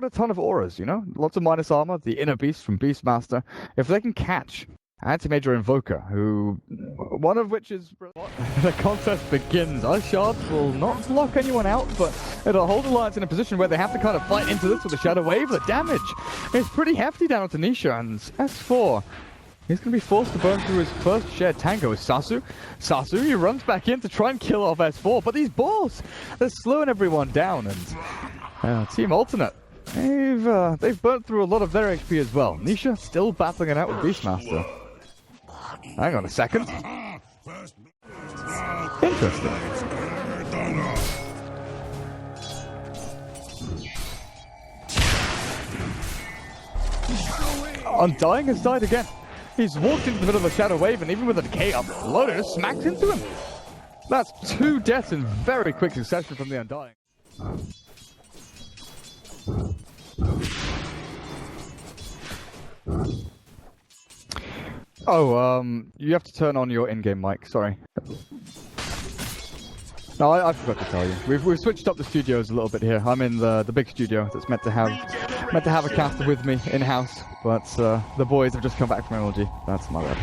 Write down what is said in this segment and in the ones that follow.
got a ton of auras, you know? Lots of minus armor, the inner beast from Beastmaster. If they can catch Anti-Mage or Invoker, who... one of which is... the contest begins. Our shards will not block anyone out, but it'll hold Alliance in a position where they have to kind of fight into this with a Shadow Wave. The damage is pretty hefty down to Nisha, and S4... he's going to be forced to burn through his first shared tango with Sasu. Sasu, he runs back in to try and kill off S4, but these balls, they're slowing everyone down, and Team Alternate, they've burnt through a lot of their HP as well. Nisha still battling it out with Beastmaster. Hang on a second. Interesting. Undying has died again. He's walked into the middle of a Shadow Wave, and even with a decay up, Loda just smacks into him. That's 2 deaths in very quick succession from the Undying. Oh, you have to turn on your in-game mic, sorry. No, I forgot to tell you. We've switched up the studios a little bit here. I'm in the big studio that's meant to have a caster with me in-house, but the boys have just come back from MLG. That's my bad.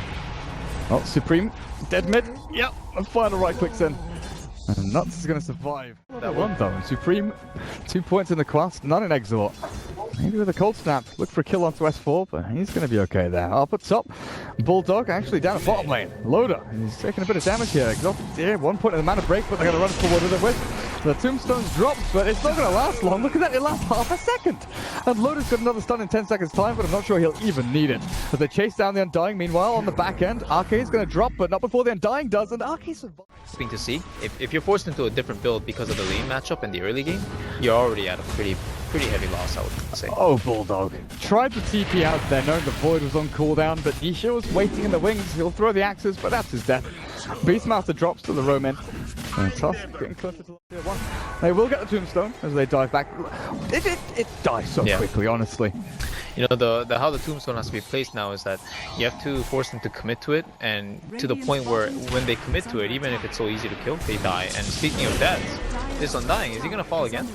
Oh, Supreme, dead mid. Yep, the final right clicks in. And Nuts is going to survive that one though. Supreme, 2 points in the quest, none in Exort. Maybe with a cold snap, look for a kill onto S4, but he's going to be okay there. Up at top, Bulldog actually down at bottom lane. Loda, he's taking a bit of damage here. Exalted here, 1 point in the mana break, but they're going to run forward with it with. The tombstone's dropped, but it's not going to last long. Look at that, it lasts half a second. And Loda's got another stun in 10 seconds time, but I'm not sure he'll even need it. But they chase down the Undying. Meanwhile, on the back end, Akke is going to drop, but not before the Undying does, and Akke survives. Thing to see, if you're forced into a different build because of the lane matchup in the early game, you're already at a pretty heavy loss, I would say. Oh, Bulldog. Tried to TP out there, knowing the Void was on cooldown, but Nisha was waiting in the wings. He'll throw the axes, but that's his death. Beastmaster drops to the Roman. And Tusk getting closer to the one. They will get the tombstone as they dive back. It dies so quickly, honestly. You know, how the tombstone has to be placed now is that you have to force them to commit to it, and to the point where when they commit to it, even if it's so easy to kill, they die. And speaking of deaths, this Undying, is he going to fall again?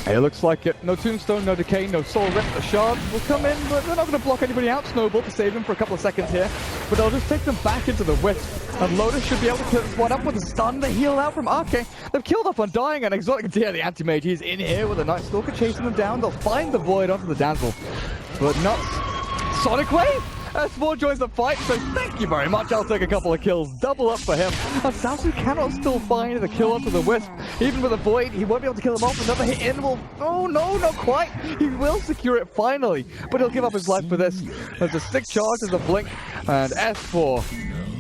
It looks like it. No tombstone, no decay, no soul rip. The shard will come in, but they're not going to block anybody out. Snowball to save them for a couple of seconds here, but they'll just take them back into the wisp. And Loda should be able to kill this one up with a stun. They heal out from Akke. They've killed off Undying, and Exotic Deer, the Anti-Mage, he's in here with a Night Stalker chasing them down. They'll find the Void onto the Dazzle. But Nuts. Sonic Wave! S4 joins the fight, so thank you very much. I'll take a couple of kills. Double up for him. And Sasu cannot still find the kill onto the Wisp. Even with a Void, he won't be able to kill him off. Another hit in will... oh no, not quite. He will secure it finally, but he'll give up his life for this. There's a stick charge, there's a blink, and S4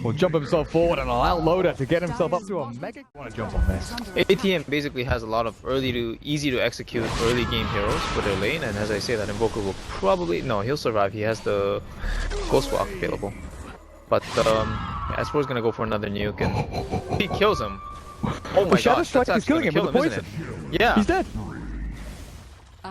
will jump himself forward and allow Loda to get himself up to a mega... I want to jump on this. ATM basically has a lot of easy to execute early game heroes for their lane, and as I say, that Invoker will probably... no, he'll survive. He has the Ghost Walk available. But S4 is going to go for another nuke, and he kills him. Oh my god, Strike is killing him with the poison. Yeah. He's dead.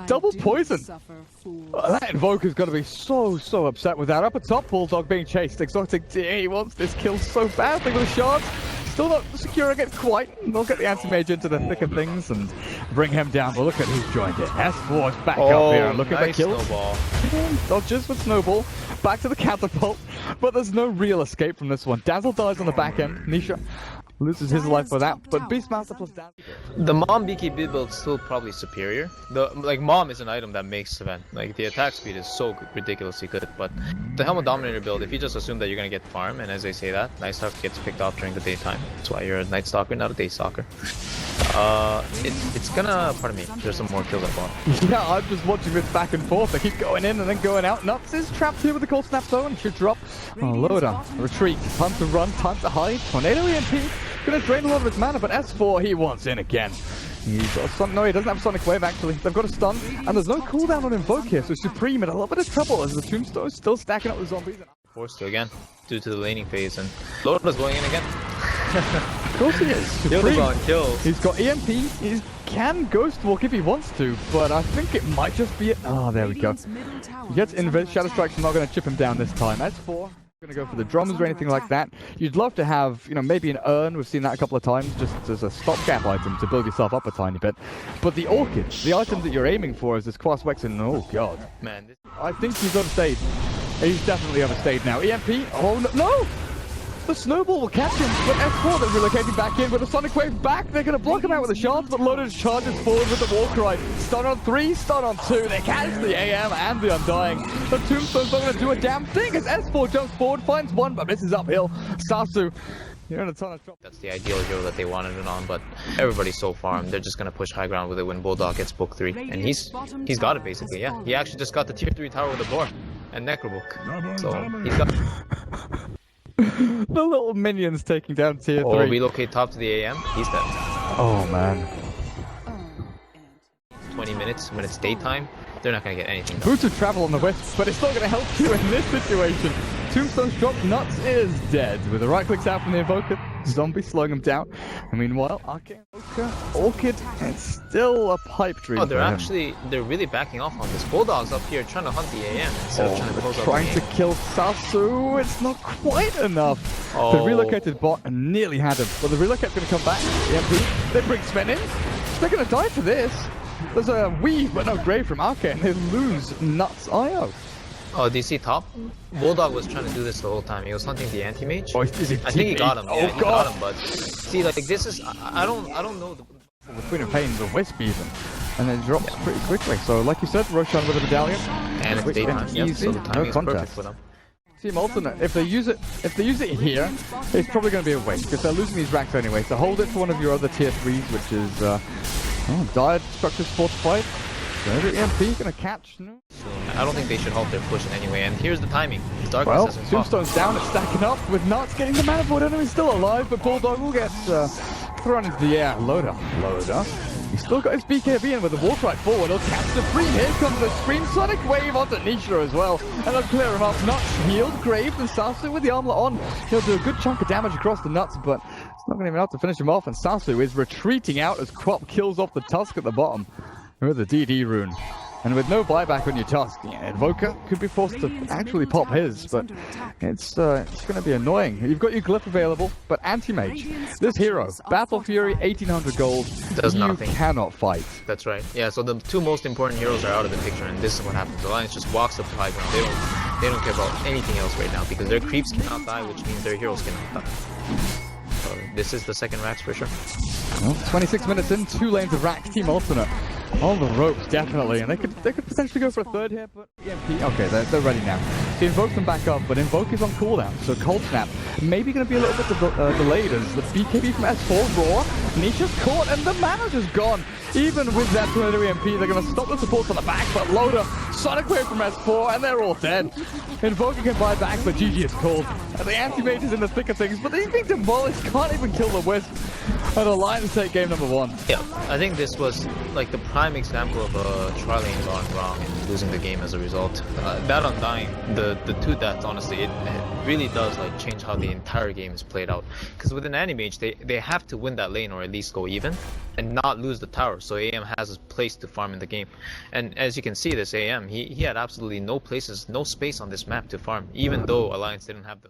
Double poison! That Invoker's got to be so upset with that. Up at top, Bulldog being chased. Exotic Deer, he wants this kill so badly with the shards. Still not securing it quite. They'll get the Anti-Mage into the thick of things and bring him down. But look at who's joined it. S4 is back up here. Look at the kills. Snowball. Dodges with Snowball. Back to the catapult. But there's no real escape from this one. Dazzle dies on the back end. Nisha loses his life for that, but Beastmaster plus Dazzle. The Mom BKB build is still probably superior. Mom is an item that makes Sven. Like, the attack speed is so ridiculously good, but the Helmet Dominator build, if you just assume that you're gonna get farm, and as they say that, Night Stalker gets picked off during the daytime. That's why you're a Night Stalker, not a Day Stalker. It's gonna, pardon me, there's some more kills I want. Yeah, I'm just watching this back and forth. They keep going in and then going out. Nuts is trapped here with the cold snap though, and should drop. Oh, Loda, retreat, time to run, time to hide. Tornado EMP, gonna drain a lot of his mana, but S4, he wants in again. He's got a stun. No, he doesn't have Sonic Wave actually. They've got a stun, and there's no cooldown on Invoke here, so Supreme in a little bit of trouble as the Tombstone is still stacking up the zombies. Forced to again, due to the laning phase, and Loda's going in again. Of course he is. Supreme. Kills. He's got EMP, he can Ghost Walk if he wants to, but I think it might just be it. Oh, there we go. He gets Invis, Shadow Strike's not going to chip him down this time. S4. Gonna go for the drums or anything like that. You'd love to have, you know, maybe an urn. We've seen that a couple of times, just as a stopgap item to build yourself up a tiny bit. But the orchid, the item that you're aiming for, is this Quas Wexen. Oh god, Man, I think he's overstayed. He's definitely overstayed now. EMP. Oh no! The snowball will catch him, but S4 they're relocating back in with a sonic wave back. They're going to block him out with a shard, but Loda charges forward with the war cry. Stun on 3, stun on 2. They catch the AM and the Undying. The tombstone's not going to do a damn thing as S4 jumps forward, finds one, but misses uphill. Sasu, you're in a ton of trouble. that's the ideal hero that they wanted it on, but everybody's so farmed. They're just gonna push high ground with it when Bulldog gets book 3, and he's got it basically. Yeah, he actually just got the tier 3 tower with a door and Necrobook, so he's got. The little minions taking down tier 3. Or relocate top to the AM. He's dead. Oh man. 20 minutes when it's daytime, they're not gonna get anything done. Boots of travel on the west, but it's not going to help you in this situation. Tombstone's drop, Nuts is dead. With a right click out from the Invoker, Zombie slowing him down. And meanwhile, Akke, Orchid, it's still a pipe dream. Oh, they're really backing off on this. Bulldog's up here trying to hunt the AM instead of trying to close up the trying to game. kill Sasu, it's not quite enough. Oh. The relocated bot nearly had him, but the relocate's going to come back. EMP, they bring Sven in. They're going to die for this. There's a weave, but no grave from Akke, and they lose Nuts IO. Oh, do you see top? Bulldog was trying to do this the whole time. He was hunting the Anti-Mage. Oh, is he I think he got him. Yeah, oh, he God. got him, but see, like this is I don't know. The Queen of Pain, the Wisp even, and then drops pretty quickly. So, like you said, Roshan with a medallion, And it's daytime. Yep, easy, so the timing is perfect contest. for them. Team alternate. If they use it here, it's probably going to be a waste because they're losing these racks anyway. So hold it for one of your other tier 3s, which is Dire Structures fortified. So every EMP going to catch. No? I don't think they should halt their push in any way. And here's the timing. Darkness Well, hasn't popped. Tombstone's down. It's stacking up with Nuts getting the mana board. Enemy's still alive, but Bulldog will get thrown into the air. Loda. He's still got his BKB in with the walk right forward. He'll catch the free. Here comes the Scream Sonic Wave onto Nisha as well. And they'll clear him off. Nuts healed, Graved, and Sasu with the armlet on. He'll do a good chunk of damage across the Nuts, but it's not going to even have to finish him off. And Sasu is retreating out as Quap kills off the Tusk at the bottom with the DD rune. And with no buyback on your Tusk, Invoker could be forced to actually pop his, but it's going to be annoying. You've got your Glyph available, but Anti-Mage, this hero, Battle Fury, 1800 gold, Does you nothing. cannot fight. That's right. Yeah, so the two most important heroes are out of the picture, and this is what happens. The Alliance just walks up to high ground. They don't care about anything else right now because their creeps cannot die, which means their heroes cannot die. So this is the second Rax for sure. Well, 26 minutes in, 2 lanes of Rax, team alternate. On the ropes, definitely, and they could potentially go for a third here, but EMP, okay, they're ready now. So Invoke them back up, but Invoke is on cooldown, so Cold Snap maybe going to be a little bit delayed as the BKB from S4 Raw, Nisha's caught, and the manager's gone. Even with that tornado EMP, they're going to stop the support on the back, but Loda, Sonic Wave from S4, and they're all dead. Invoker can buy back, but GG is called. And the Anti-Mage is in the thick of things, but he's being demolished, can't even kill the Wisp. And Alliance take game number 1. Yeah, I think this was like the prime example of a tri-lane gone wrong and losing the game as a result. That Undying, the 2 deaths, honestly, it really does like change how the entire game is played out. Because with an Anti-Mage, they have to win that lane or at least go even and not lose the tower, so AM has a place to farm in the game. And as you can see, this AM, he had absolutely no space on this map to farm, even though Alliance didn't have the